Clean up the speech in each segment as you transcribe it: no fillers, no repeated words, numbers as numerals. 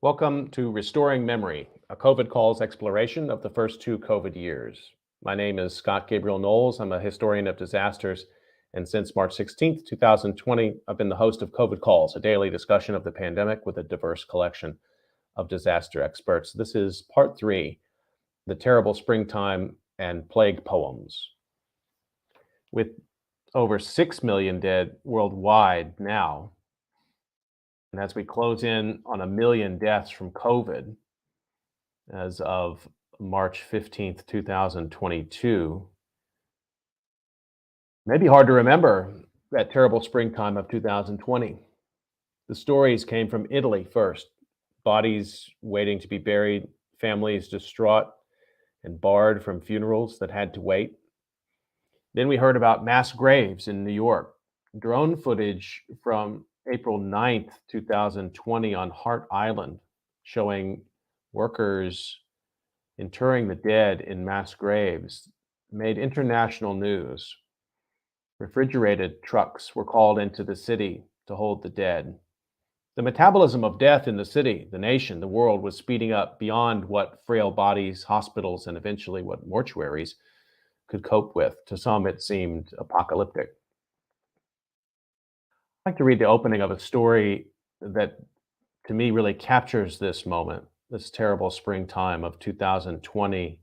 Welcome to Restoring Memory, a COVID calls exploration of the first two COVID years. My name is Scott Gabriel Knowles. I'm a historian of disasters, and since March 16th, 2020, I've been the host of COVID Calls, a daily discussion of the pandemic with a diverse collection of disaster experts. This is part three, The Terrible Springtime and Plague Poems. With over 6 million dead worldwide now, and as we close in on 1 million deaths from COVID as of March 15th, 2022, maybe hard to remember that terrible springtime of 2020. The stories came from Italy first, bodies waiting to be buried, families distraught and barred from funerals that had to wait. Then we heard about mass graves in New York, drone footage from April 9th, 2020 on Hart Island, showing workers interring the dead in mass graves, made international news. Refrigerated trucks were called into the city to hold the dead. The metabolism of death in the city, the nation, the world was speeding up beyond what frail bodies, hospitals, and eventually what mortuaries could cope with. To some, it seemed apocalyptic. I'd like to read the opening of a story that, to me, really captures this moment, this terrible springtime of 2020.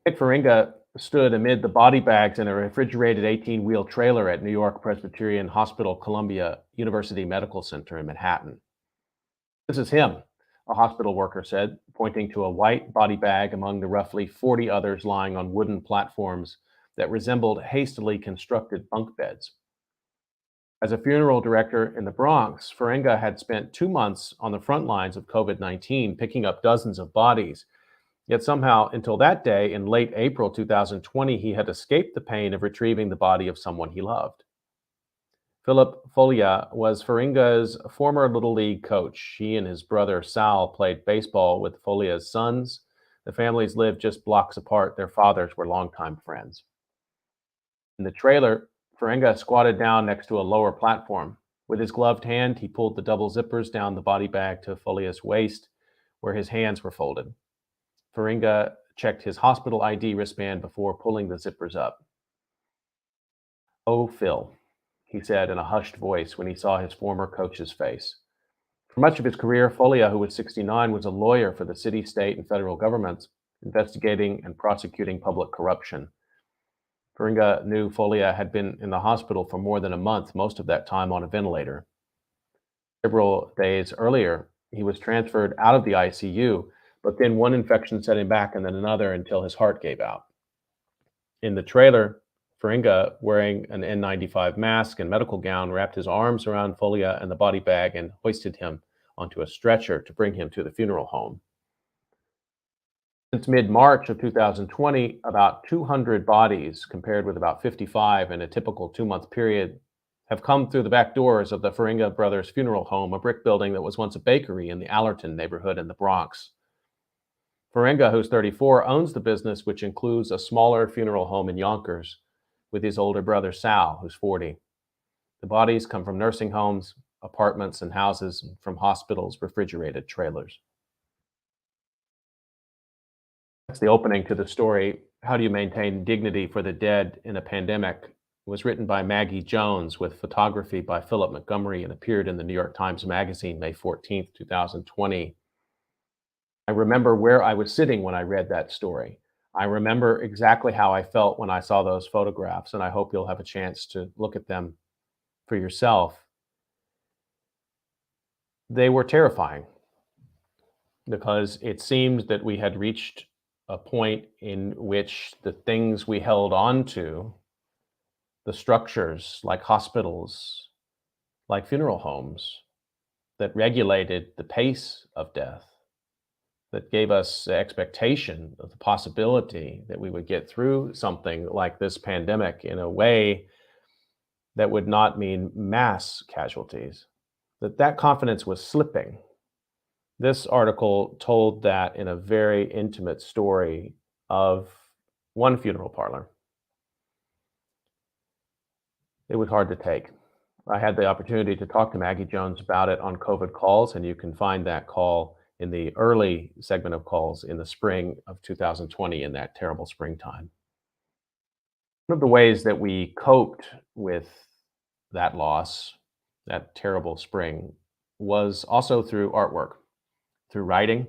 Nick Faringa stood amid the body bags in a refrigerated 18-wheel trailer at New York Presbyterian Hospital Columbia University Medical Center in Manhattan. "This is him," a hospital worker said, pointing to a white body bag among the roughly 40 others lying on wooden platforms that resembled hastily constructed bunk beds. As a funeral director in the Bronx, Faringa had spent 2 months on the front lines of COVID-19, picking up dozens of bodies. Yet somehow, until that day in late April 2020, he had escaped the pain of retrieving the body of someone he loved. Philip Folia was Faringa's former Little League coach. He and his brother Sal played baseball with Folia's sons. The families lived just blocks apart. Their fathers were longtime friends. In the trailer, Faringa squatted down next to a lower platform. With his gloved hand, he pulled the double zippers down the body bag to Folia's waist, where his hands were folded. Faringa checked his hospital ID wristband before pulling the zippers up. "Oh, Phil," he said in a hushed voice when he saw his former coach's face. For much of his career, Folia, who was 69, was a lawyer for the city, state, and federal governments, investigating and prosecuting public corruption. Faringa knew Folia had been in the hospital for more than a month, most of that time on a ventilator. Several days earlier, he was transferred out of the ICU, but then one infection set him back and then another until his heart gave out. In the trailer, Faringa, wearing an N95 mask and medical gown, wrapped his arms around Folia and the body bag and hoisted him onto a stretcher to bring him to the funeral home. Since mid-March of 2020, about 200 bodies, compared with about 55 in a typical 2-month period, have come through the back doors of the Faringa Brothers Funeral Home, a brick building that was once a bakery in the Allerton neighborhood in the Bronx. Faringa, who's 34, owns the business, which includes a smaller funeral home in Yonkers, with his older brother Sal, who's 40. The bodies come from nursing homes, apartments, and houses, and from hospitals' refrigerated trailers. That's the opening to the story, "How Do You Maintain Dignity for the Dead in a Pandemic?" It was written by Maggie Jones with photography by Philip Montgomery and appeared in the New York Times Magazine May 14th, 2020. I remember where I was sitting when I read that story. I remember exactly how I felt when I saw those photographs, and I hope you'll have a chance to look at them for yourself. They were terrifying because it seemed that we had reached a point in which the things we held on to, the structures like hospitals, like funeral homes, that regulated the pace of death, that gave us the expectation of the possibility that we would get through something like this pandemic in a way that would not mean mass casualties, that confidence was slipping. This article told that in a very intimate story of one funeral parlor. It was hard to take. I had the opportunity to talk to Maggie Jones about it on COVID Calls, and you can find that call in the early segment of calls in the spring of 2020 in that terrible springtime. One of the ways that we coped with that loss, that terrible spring, was also through artwork, through writing.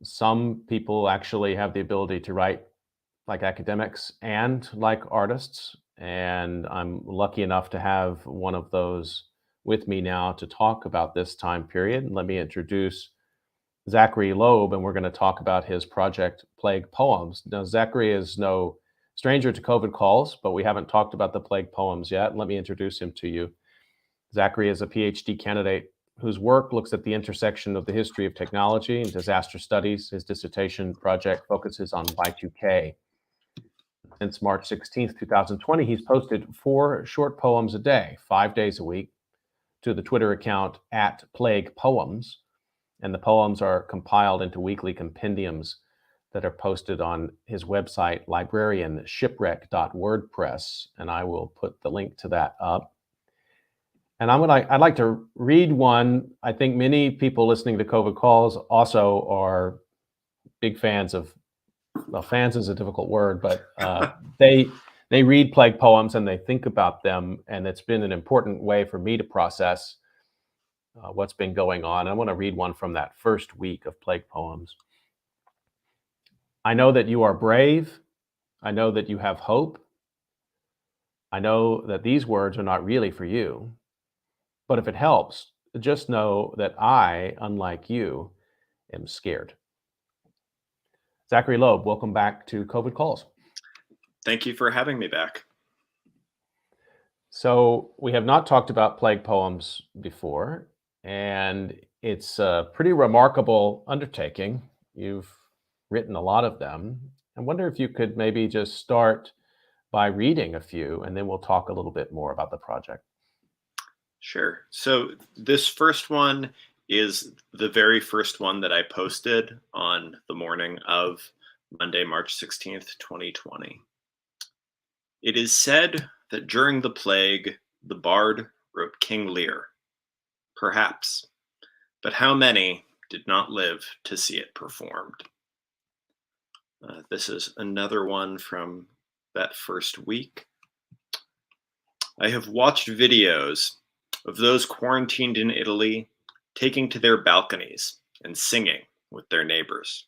Some people actually have the ability to write like academics and like artists. And I'm lucky enough to have one of those with me now to talk about this time period. Let me introduce Zachary Loeb, and we're going to talk about his project, Plague Poems. Now, Zachary is no stranger to COVID calls, but we haven't talked about the Plague Poems yet. Let me introduce him to you. Zachary is a PhD candidate whose work looks at the intersection of the history of technology and disaster studies. His dissertation project focuses on Y2K. Since March 16th, 2020, he's posted 4 short poems a day, 5 days a week, to the Twitter account @PlaguePoems. And the poems are compiled into weekly compendiums that are posted on his website, librarianshipwreck.wordpress. And I will put the link to that up. And I'd like to read one. I think many people listening to COVID calls also are big fans of, well, fans is a difficult word, but they read Plague Poems and they think about them. And it's been an important way for me to process what's been going on. I want to read one from that first week of Plague Poems. I know that you are brave. I know that you have hope. I know that these words are not really for you. But if it helps, just know that I, unlike you, am scared. Zachary Loeb, welcome back to COVID Calls. Thank you for having me back. So we have not talked about Plague Poems before, and it's a pretty remarkable undertaking. You've written a lot of them. I wonder if you could maybe just start by reading a few, and then we'll talk a little bit more about the project. Sure. So this first one is the very first one that I posted on the morning of Monday, March 16th, 2020. It is said that during the plague, the bard wrote King Lear. Perhaps. But how many did not live to see it performed? This is another one from that first week. I have watched videos of those quarantined in Italy taking to their balconies and singing with their neighbors.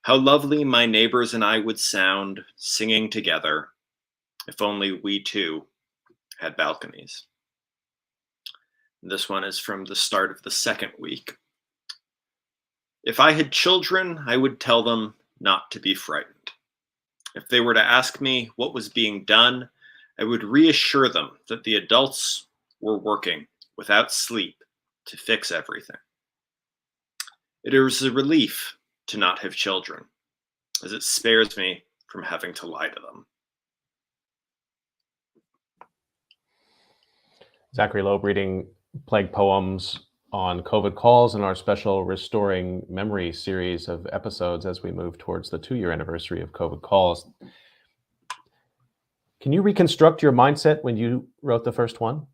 How lovely my neighbors and I would sound singing together if only we too had balconies. This one is from the start of the second week. If I had children, I would tell them not to be frightened. If they were to ask me what was being done, I would reassure them that the adults were working without sleep to fix everything. It is a relief to not have children, as it spares me from having to lie to them. Zachary Loeb reading Plague Poems on COVID Calls in our special Restoring Memory series of episodes as we move towards the 2-year anniversary of COVID Calls. Can you reconstruct your mindset when you wrote the first one?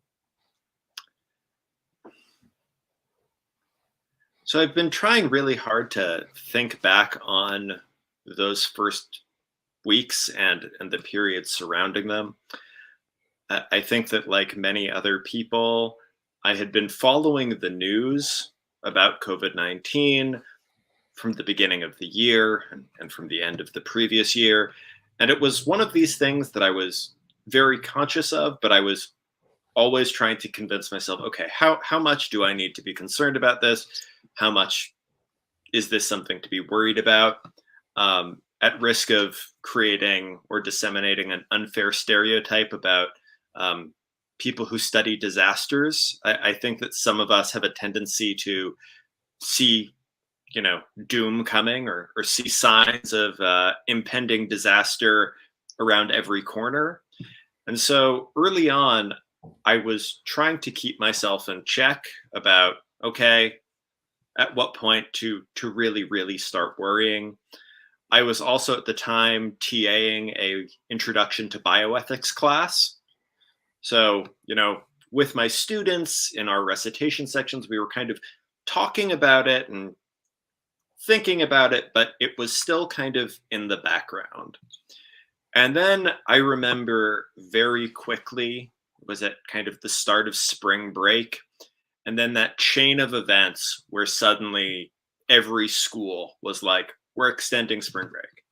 So I've been trying really hard to think back on those first weeks and the period surrounding them. I think that, like many other people, I had been following the news about COVID-19 from the beginning of the year and from the end of the previous year. And it was one of these things that I was very conscious of, but I was always trying to convince myself, okay, how much do I need to be concerned about this? How much is this something to be worried about? At risk of creating or disseminating an unfair stereotype about people who study disasters, I think that some of us have a tendency to see, doom coming or see signs of impending disaster around every corner. And so early on, I was trying to keep myself in check about, okay, at what point to really, really start worrying. I was also at the time TAing a introduction to bioethics class. So, with my students in our recitation sections, we were kind of talking about it and thinking about it, but it was still kind of in the background. And then I remember very quickly, was at kind of the start of spring break, and then that chain of events where suddenly every school was like, we're extending spring break.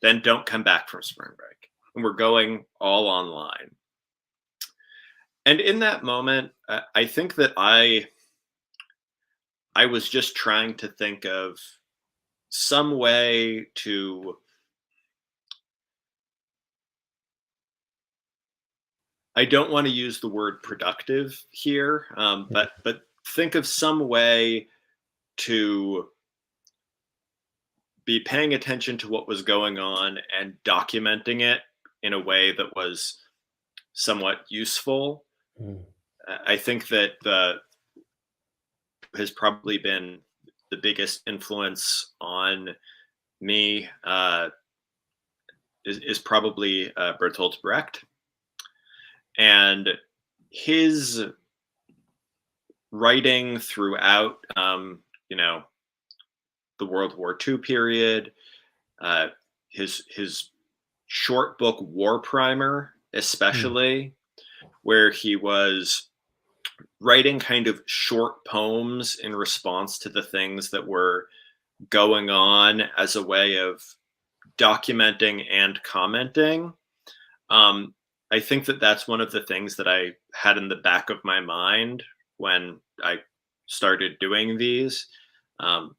Then don't come back from spring break. And we're going all online. And in that moment, I think that I was just trying to think of some way to, I don't want to use the word productive here, but think of some way to be paying attention to what was going on and documenting it in a way that was somewhat useful. Mm. I think that the has probably been the biggest influence on me, is probably Bertolt Brecht, and his writing throughout, the World War II period, uh, his short book War Primer, Mm. especially, where he was writing kind of short poems in response to the things that were going on as a way of documenting and commenting. Um, I think that that's one of the things that I had in the back of my mind when I started doing these. Um,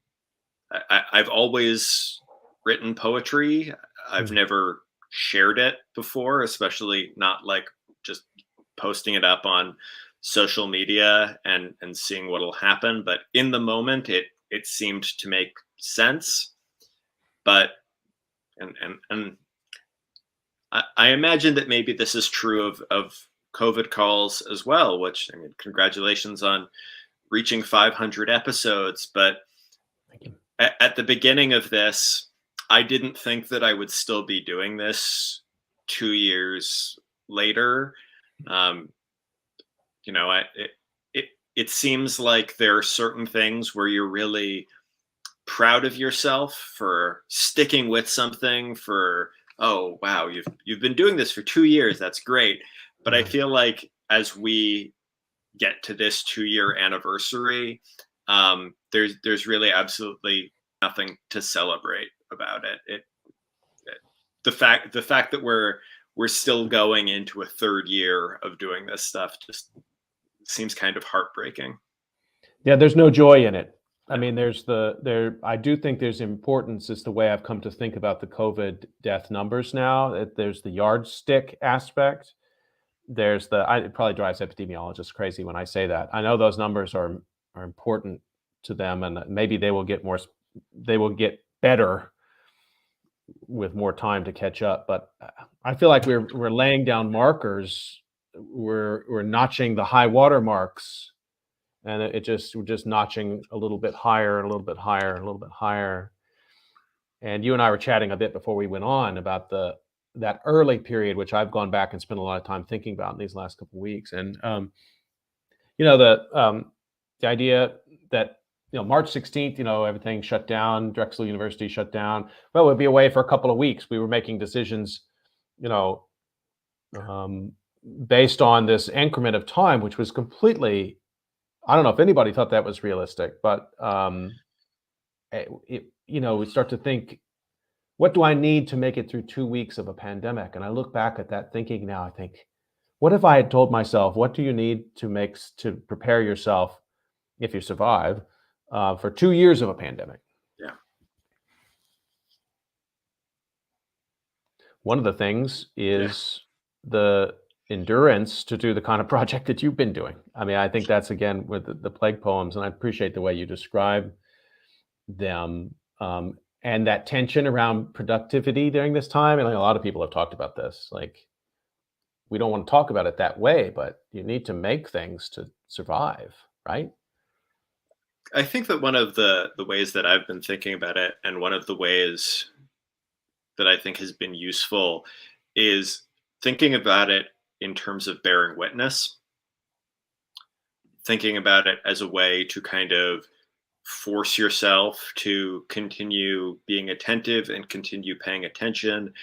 I've always written poetry. I've Mm. never shared it before, especially not like just posting it up on social media and seeing what'll happen. But in the moment, it seemed to make sense. But and I imagine that maybe this is true of COVID calls as well. Which, I mean, congratulations on reaching 500 episodes. But Thank you. at the beginning of this, I didn't think that I would still be doing this 2 years later. Um, it it seems like there are certain things where you're really proud of yourself for sticking with something for, oh wow, you've been doing this for 2 years, that's great. But I Yeah. feel like as we get to this 2 year anniversary, there's really absolutely nothing to celebrate about it the fact that we're still going into a third year of doing this stuff just seems kind of heartbreaking. Yeah, there's no joy in it. I No. mean, I do think there's importance is the way I've come to think about the COVID death numbers now. There's the yardstick aspect. It probably drives epidemiologists crazy when I say that. I know those numbers are important to them, and maybe they will get better with more time to catch up. But I feel like we're laying down markers. We're notching the high water marks, and we're just notching a little bit higher and a little bit higher and a little bit higher. And you and I were chatting a bit before we went on about that early period, which I've gone back and spent a lot of time thinking about in these last couple of weeks. And you know the idea that March 16th, everything shut down, Drexel University shut down. Well, we'd be away for a couple of weeks. We were making decisions, you know, um, based on this increment of time, which was completely. I don't know if anybody thought that was realistic, but we start to think, what do I need to make it through 2 weeks of a pandemic? And I look back at that thinking now, I think, what if I had told myself, what do you need to prepare yourself if you survive for 2 years of a pandemic? Yeah. One of the things Yeah. is the endurance to do the kind of project that you've been doing. I mean, I think that's again with the plague poems, and I appreciate the way you describe them, and that tension around productivity during this time. And like, a lot of people have talked about this. Like, we don't want to talk about it that way, but you need to make things to survive, right? I think that one of the ways that I've been thinking about it, and one of the ways that I think has been useful, is thinking about it in terms of bearing witness, thinking about it as a way to kind of force yourself to continue being attentive and continue paying attention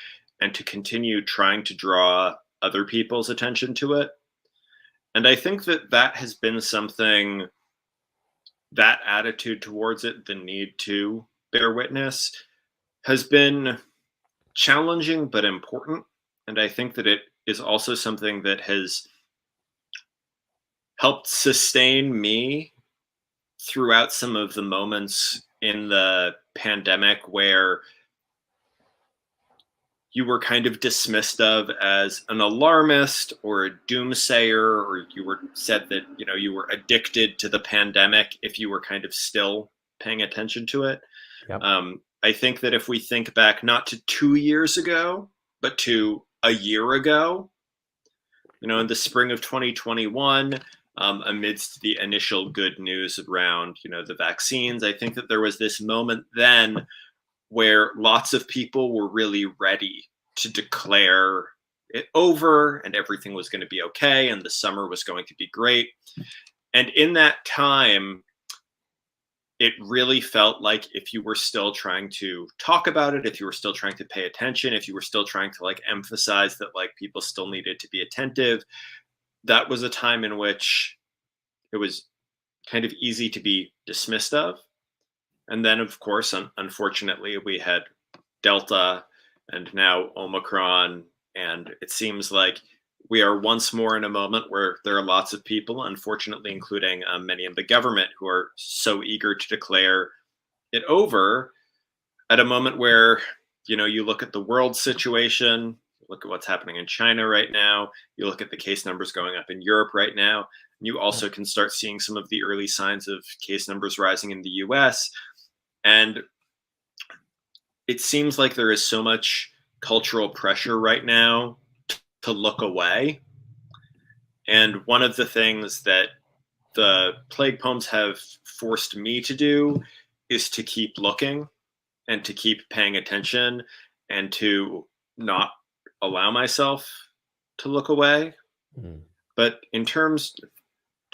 and to continue trying to draw other people's attention to it. And I think that that has been something, that attitude towards it, the need to bear witness, has been challenging but important. And I think that it is also something that has helped sustain me throughout some of the moments in the pandemic where you were kind of dismissed of as an alarmist or a doomsayer, or you were said that, you know, you were addicted to the pandemic if you were kind of still paying attention to it. Yep. I think that if we think back not to 2 years ago, but to a year ago, you know, in the spring of 2021, amidst the initial good news around, you know, the vaccines, I think that there was this moment then where lots of people were really ready to declare it over and everything was going to be okay and the summer was going to be great. And in that time, it really felt like if you were still trying to talk about it, if you were still trying to pay attention, if you were still trying to like emphasize that like people still needed to be attentive, that was a time in which it was kind of easy to be dismissed of. And then, of course, unfortunately, we had Delta and now Omicron. And it seems like we are once more in a moment where there are lots of people, unfortunately, including many in the government, who are so eager to declare it over at a moment where, you know, you look at the world situation, look at what's happening in China right now, you look at the case numbers going up in Europe right now, and you also can start seeing some of the early signs of case numbers rising in the US. And it seems like there is so much cultural pressure right now to look away. And one of the things that the plague poems have forced me to do is to keep looking and to keep paying attention and to not allow myself to look away. Mm. But in terms,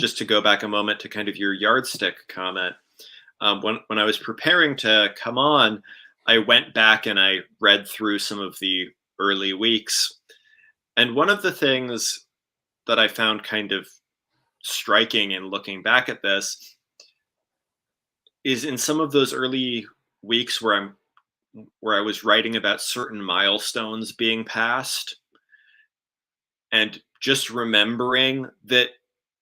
just to go back a moment to kind of your yardstick comment, when I was preparing to come on, I went back and I read through some of the early weeks. And one of the things that I found kind of striking in looking back at this is in some of those early weeks where I was writing about certain milestones being passed and just remembering that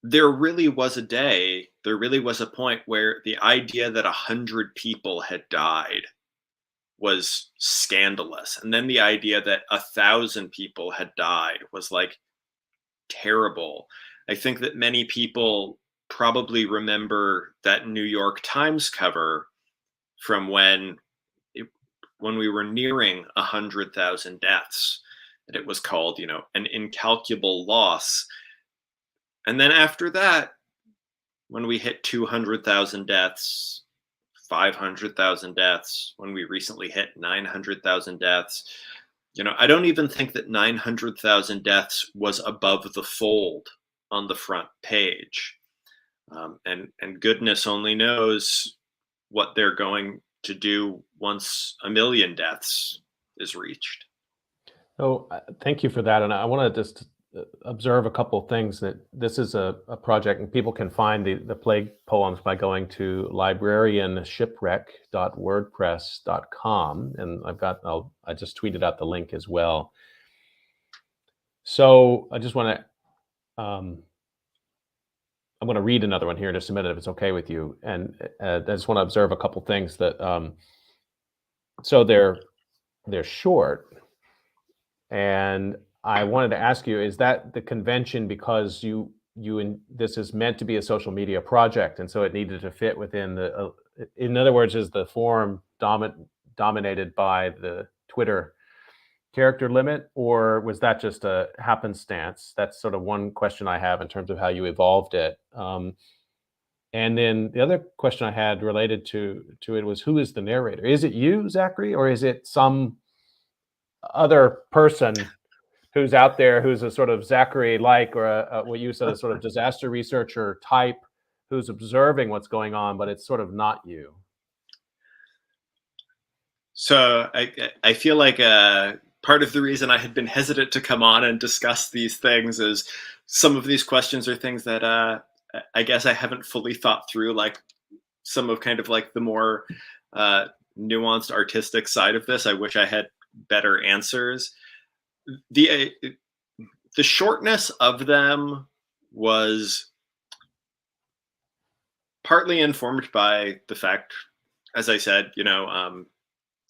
there really was a day, there really was a point where the idea that 100 people had died was scandalous. And then the idea that 1,000 people had died was like terrible. I think that many people probably remember that New York Times cover from when we were nearing 100,000 deaths. And it was called, you know, an incalculable loss. And then after that, when we hit 200,000 deaths, 500,000 deaths, when we recently hit 900,000 deaths, you know, I don't even think that 900,000 deaths was above the fold on the front page. And goodness only knows what they're going to do once 1 million deaths is reached. So thank you for that. And I want to just observe a couple of things. That this is a project, and people can find the plague poems by going to librarianshipwreck.wordpress.com. And I just tweeted out the link as well. So I just want to, I'm going to read another one here in just a minute, if it's okay with you. And I just want to observe a couple things that, so they're short. And I wanted to ask you, is that the convention because this is meant to be a social media project, and so it needed to fit within the, in other words, is the forum dominated by the Twitter character limit, or was that just a happenstance? That's sort of one question I have in terms of how you evolved it. And then the other question I had related to it was, who is the narrator? Is it you, Zachary, or is it some other person who's out there, who's a sort of Zachary-like, or what you said, a sort of disaster researcher type, who's observing what's going on, but it's sort of not you. So I feel like part of the reason I had been hesitant to come on and discuss these things is some of these questions are things that I guess I haven't fully thought through, like some of kind of like the more nuanced artistic side of this. I wish I had better answers. The shortness of them was partly informed by the fact, as I said,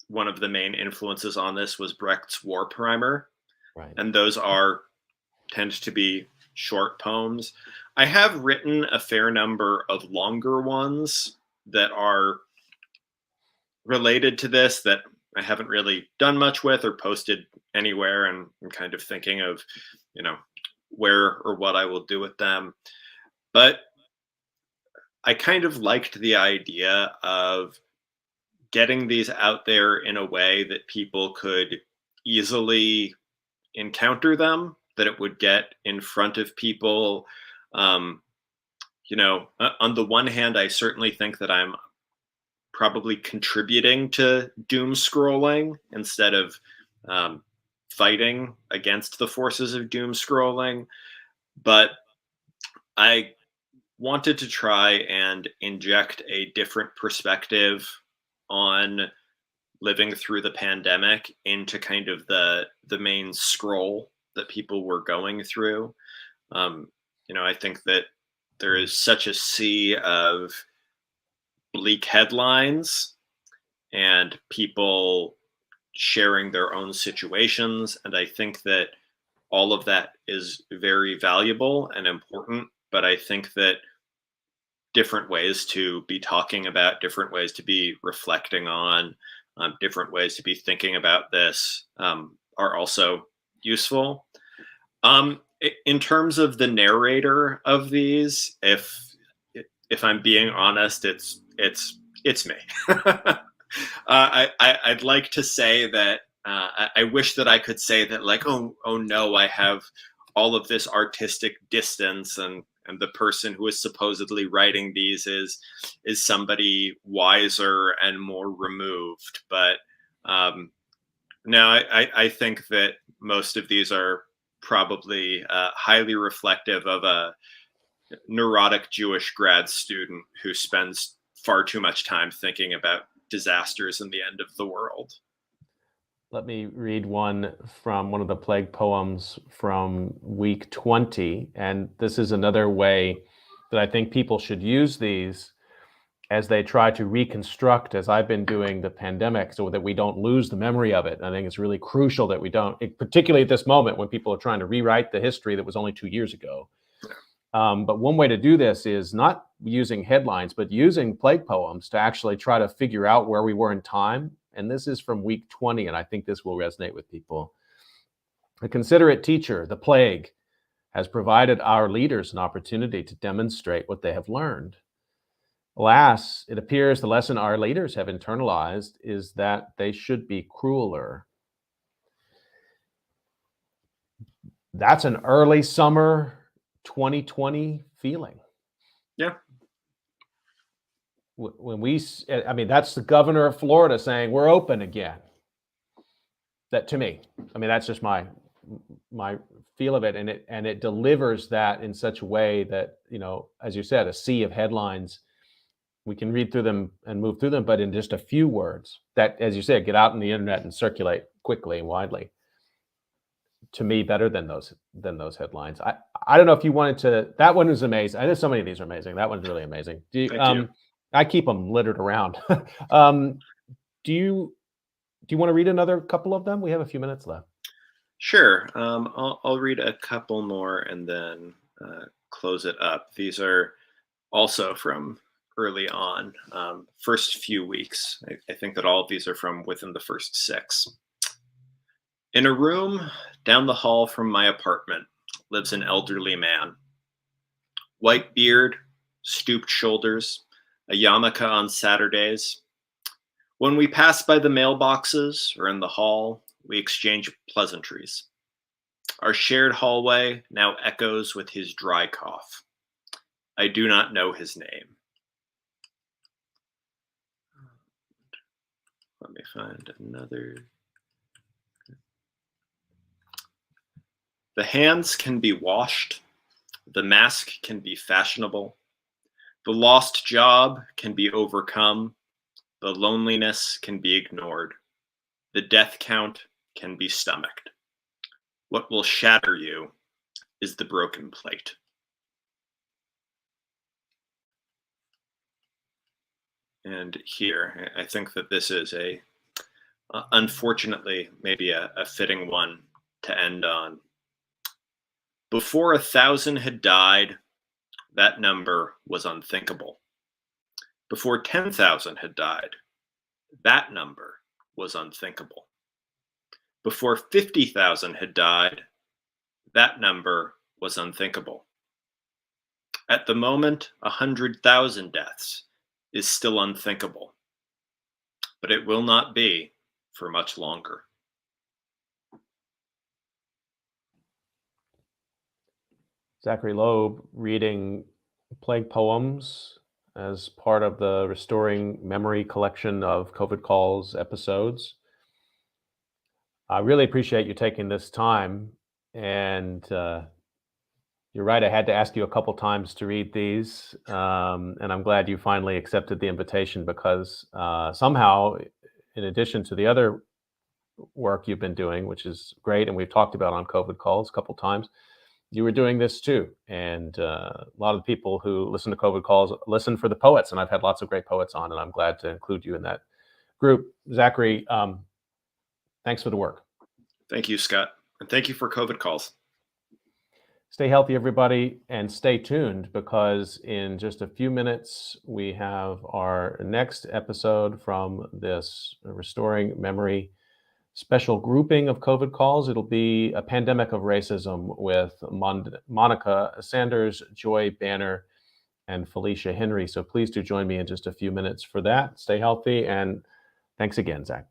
one of the main influences on this was Brecht's War Primer, Right. and those tend to be short poems. I have written a fair number of longer ones that are related to this that I haven't really done much with or posted anywhere, and I'm kind of thinking of, where or what I will do with them. But I kind of liked the idea of getting these out there in a way that people could easily encounter them, that it would get in front of people. On the one hand, I certainly think that I'm probably contributing to doom scrolling instead of fighting against the forces of doom scrolling. But I wanted to try and inject a different perspective on living through the pandemic into kind of the main scroll that people were going through. I think that there is such a sea of bleak headlines and people sharing their own situations, and I think that all of that is very valuable and important. But I think that different ways to be talking about, different ways to be reflecting on, different ways to be thinking about this are also useful. In terms of the narrator of these, if I'm being honest, it's me. I'd like to say that I wish that I could say that, like, oh no, I have all of this artistic distance, and the person who is supposedly writing these is somebody wiser and more removed. But no, I think that most of these are probably highly reflective of a neurotic Jewish grad student who spends far too much time thinking about disasters and the end of the world. Let me read one from one of the plague poems from week 20. And this is another way that I think people should use these as they try to reconstruct, as I've been doing, the pandemic, so that we don't lose the memory of it. And I think it's really crucial that we don't, particularly at this moment when people are trying to rewrite the history that was only 2 years ago. But one way to do this is not using headlines, but using plague poems to actually try to figure out where we were in time. And this is from week 20, and I think this will resonate with people. A considerate teacher, the plague, has provided our leaders an opportunity to demonstrate what they have learned. Alas, it appears the lesson our leaders have internalized is that they should be crueler. That's an early summer 2020 feeling. Yeah. That's the governor of Florida saying we're open again. That, to me, that's just my feel of it, and it delivers that in such a way that, as you said, a sea of headlines, we can read through them and move through them, but in just a few words that, as you said, get out on the internet and circulate quickly and widely. To me, better than those headlines. I don't know if you wanted to. That one was amazing. I know so many of these are amazing. That one's really amazing. Thank you. I keep them littered around. Do you want to read another couple of them? We have a few minutes left. Sure. I'll read a couple more and then close it up. These are also from early on, first few weeks. I think that all of these are from within the first 6. In a room down the hall from my apartment lives an elderly man. White beard, stooped shoulders, a yarmulke on Saturdays. When we pass by the mailboxes or in the hall, we exchange pleasantries. Our shared hallway now echoes with his dry cough. I do not know his name. Let me find another. The hands can be washed. The mask can be fashionable. The lost job can be overcome. The loneliness can be ignored. The death count can be stomached. What will shatter you is the broken plate. And here, I think that this is unfortunately, maybe a fitting one to end on. Before 1,000 had died, that number was unthinkable. Before 10,000 had died, that number was unthinkable. Before 50,000 had died, that number was unthinkable. At the moment, 100,000 deaths is still unthinkable, but it will not be for much longer. Zachary Loeb reading plague poems as part of the Restoring Memory collection of COVID Calls episodes. I really appreciate you taking this time, and you're right, I had to ask you a couple times to read these, and I'm glad you finally accepted the invitation because somehow, in addition to the other work you've been doing, which is great, and we've talked about on COVID Calls a couple times, you were doing this too. And a lot of people who listen to COVID Calls listen for the poets, and I've had lots of great poets on, and I'm glad to include you in that group. Zachary, thanks for the work. Thank you, Scott. And thank you for COVID Calls. Stay healthy, everybody, and stay tuned because in just a few minutes, we have our next episode from this Restoring Memory special grouping of COVID Calls. It'll be a pandemic of racism with Monica Sanders, Joy Banner, and Felicia Henry. So please do join me in just a few minutes for that. Stay healthy, and thanks again, Zach.